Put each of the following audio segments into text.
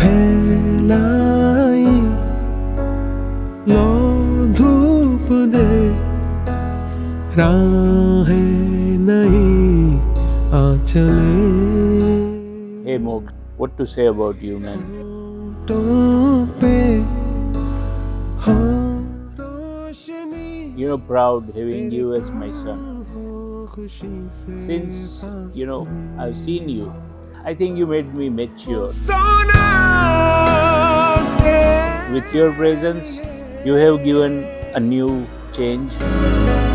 फैलाई लो धूप ने राहें नहीं आंचले. Hey Moksha, what to say about you, man? पे हो रोशनी You know, proud having you as my son. खुशी से Since, I've seen you, I think you made me mature. सोना With your presence, you have given a new change.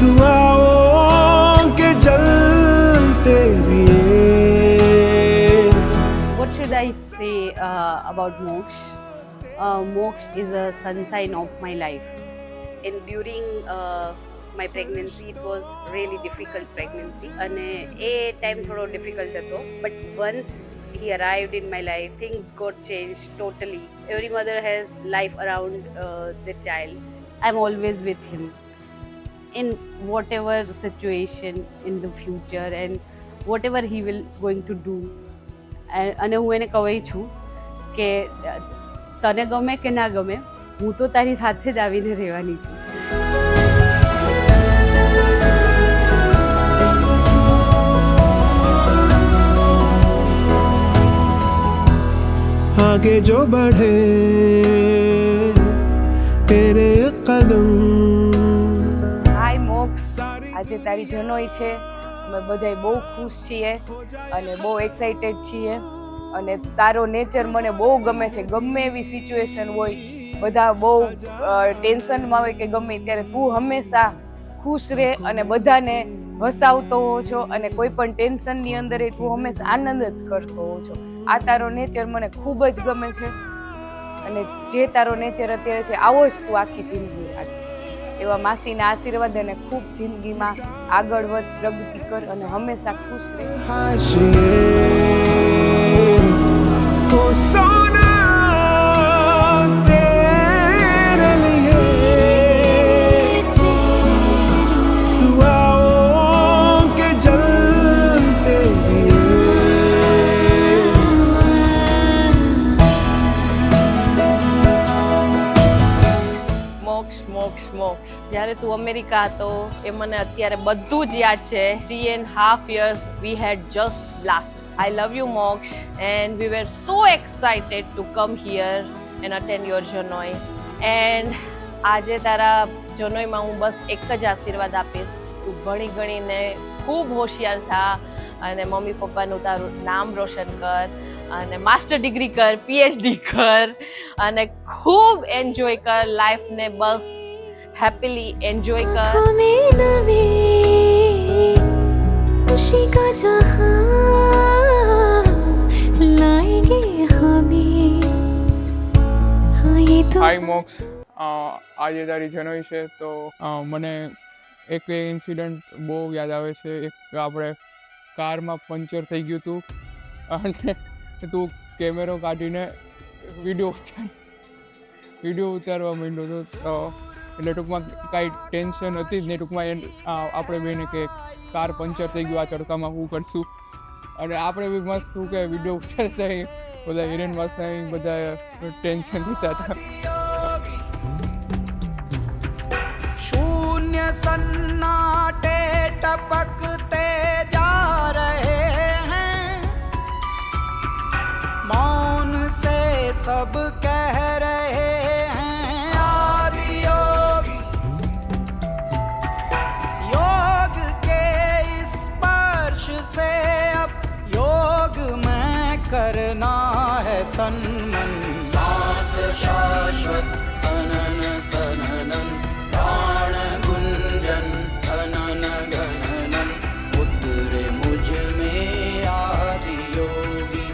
दुआओं के जलते दिए. What should I say about Moksha? Moksha is a sunshine of my life. And during my pregnancy, it was really difficult pregnancy. And a time thodo difficult હતો. But once he arrived in my life, things got changed totally. Every mother has life around their child. I'm always with him in whatever situation in the future and whatever he will going to do. અને હું એને કહું છું કે તને ગમે કે ના ગમે, હું તો તારી સાથે જ આવીને રહેવાની છું. आगे जो बढ़े तेरे कदम. હાય મોક્ષ, આજે તારી જનોઈ છે. અમે બધાય બહુ ખુશ છીએ અને બહુ એક્સાઇટેડ છીએ અને તારો નેચર મને બહુ ગમે છે. ગમે એવી સિચ્યુએશન હોય, બધા બહુ ટેન્શનમાં હોય કે ગમે ત્યારે તું હંમેશા ખુશ રહે અને બધાને હસાવતો હો છો અને કોઈ પણ ટેન્શનની અંદર તું હંમેશા આનંદ જ કરતો હો છો. આ તારો નેચર મને ખૂબ જ ગમે છે અને જે તારો નેચર અત્યારે છે આવો જ તું આખી જિંદગી રાખજે. એવા માસીના આશીર્વાદ અને ખૂબ જિંદગીમાં આગળ વધ, પ્રગતિ કર અને હંમેશા ખુશ રહે. ओ सोना तेरे लिए दुआओं के जलते दिए. મોક્ષ મોક્ષ મોક્ષ, જ્યારે તું અમેરિકા હતો એ મને અત્યારે બધું જ યાદ છે. 3.5 years we had just blast. I love you Moksha and we were so excited to come here and attend your Janoi. And આજે તારા જનોઈમાં હું બસ એક જ આશીર્વાદ આપીશ, તું ભણી ગણીને ખૂબ હોશિયાર થા અને મમ્મી પપ્પાનું તારું નામ રોશન કર અને માસ્ટર ડિગ્રી કર, PhD કર અને ખૂબ એન્જોય કર લાઈફને. બસ હેપીલી એન્જોય કર. खुशी का जहां लाएंगे हमें. हाँ ये तो હાય મોક્ષ, આજે તારી જનોઈ છે તો મને એક ઇન્સિડન્ટ બહુ યાદ આવે છે. એક આપણે કારમાં પંચર થઈ ગયું હતું અને તું કેમેરો કાઢીને વિડીયો ઉતારવા માંડ્યો હતો. એટલે ટૂંકમાં કાંઈ ટેન્શન હતી જ નહીં. ટૂંકમાં આપણે બેને કે કાર પંચર થઈ ગયું, આ તડકામાં શું કરશું, અને આપણે બી મસ્ત શું કે વિડીયો ઉતારતા બધા હિરેન વાસા બધા ટેન્શન લેતા હતા. शून्य सन्नाटे टपकते जा रहे हैं, मौन से सब कह रहे हैं आदि योगी. योग के इस स्पर्श से अब योग में करना है तन मन. सांस शाश्वत सनन सननन, प्राण गुंजन धनन गणनन, उतरे मुझ में आदि योगी.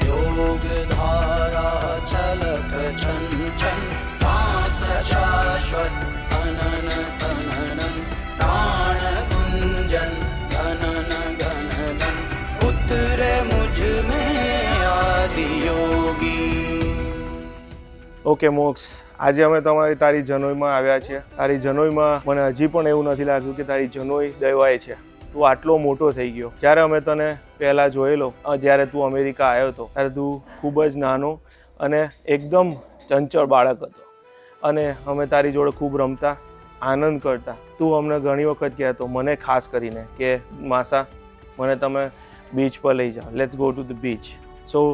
योग धारा छलक छन छन, सांस शाश्वत सनन ઓકે મોક્ષ, આજે અમે તારી જનોઈમાં આવ્યા છીએ. તારી જનોઈમાં મને હજી પણ એવું નથી લાગ્યું કે તારી જનોઈ દવાય છે. તું આટલો મોટો થઈ ગયો. જ્યારે અમે તને પહેલાં જોયેલો, જ્યારે તું અમેરિકા આવ્યો હતો, ત્યારે તું ખૂબ જ નાનો અને એકદમ ચંચળ બાળક હતો અને અમે તારી જોડે ખૂબ રમતા, આનંદ કરતા. તું અમને ઘણી વખત કહેતો, મને ખાસ કરીને, કે માસા મને તમે બીચ પર લઈ જાઓ, let's go to the beach. So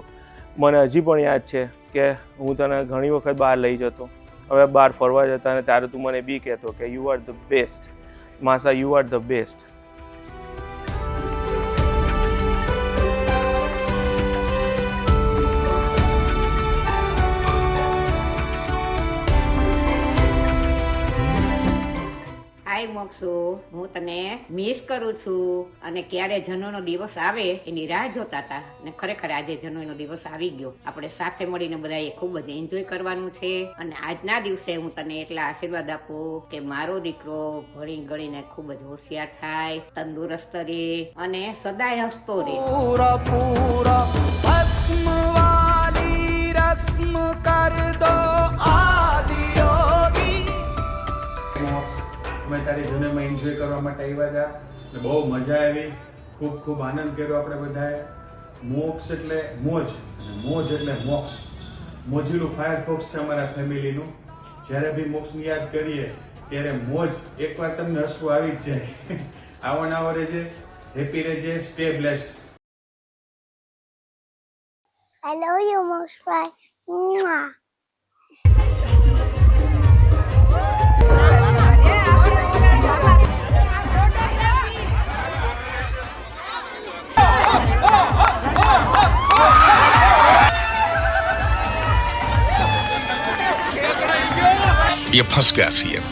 મને હજી પણ યાદ છે કે હું તને ઘણી વખત બહાર લઈ જતો. હવે બહાર ફરવા જતા ને ત્યારે તું મને બી કહેતો કે યુ આર ધ બેસ્ટ માસા, you are the best. Hi Mokshu, હું તને મિસ કરું છું અને ક્યારે જનોઈનો દિવસ આવે એની રાહ જોતા હતા ને ખરેખર આજે જનોઈનો દિવસ આવી ગયો. આપણે સાથે મળીને બધાએ ખૂબ જ એન્જોય કરવાનું છે અને આજના દિવસે હું તને એટલા આશીર્વાદ આપું કે મારો દીકરો ભણી ગણીને ખૂબ જ હોશિયાર થાય, તંદુરસ્ત રહે અને સદાય હસતો રહે. पूरा पूरा भस्म वाली रस्म कर दो आदि योगी. અમે તારી જનોઈમાં એન્જોય કરવા માટે આવ્યા હતા ને બહુ મજા આવી, ખૂબ ખૂબ આનંદ કર્યો આપણે બધાએ. મોક્ષ એટલે મોજ અને મોજ એટલે મોક્ષ. મોજીલું ફાયરફોક્સ છે અમારા ફેમિલીનું. જ્યારે બી મોક્ષને યાદ કરીએ ત્યારે મોજ, એકવાર તમને હસવું આવી જ જાય. આવો ને આવો રહેજે, હેપી રહેજે, stay blessed. I love you, Moxbye. Mwah. ये फंस गया सीएम.